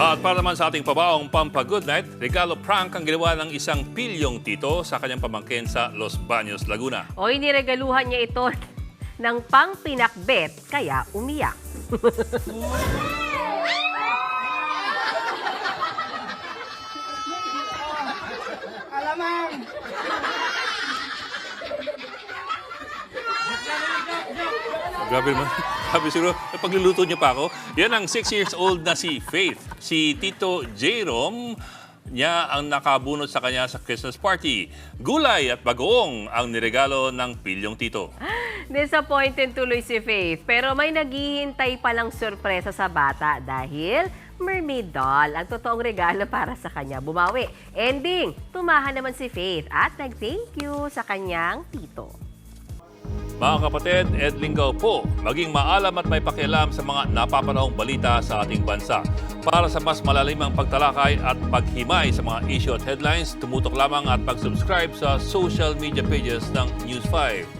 At para naman sa ating pabaong Pampa-Good Night, regalo prank ang ginawa ng isang pilyong tito sa kanyang pamangkin sa Los Baños, Laguna. O iniregaluhan niya ito ng pang-pinakbet, kaya umiyak. Alamang! Grabe naman. Sabi siguro, pagluluto niya pa ako. Yan ang 6 years old na si Faith. Si Tito Jerome niya ang nakabunot sa kanya sa Christmas party. Gulay at bagoong ang niregalo ng pilyong tito. Disappointed tuloy si Faith, pero may naghihintay palang sorpresa sa bata dahil mermaid doll ang totoong regalo para sa kanya. Bumawi. Ending, tumahan naman si Faith at nag-thank you sa kanyang tito. Mga kapatid, Ed Lingaw po, maging maalam at may pakialam sa mga napapanahong balita sa ating bansa. Para sa mas malalimang pagtalakay at paghimay sa mga issue at headlines, tumutok lamang at pag-subscribe sa social media pages ng News 5.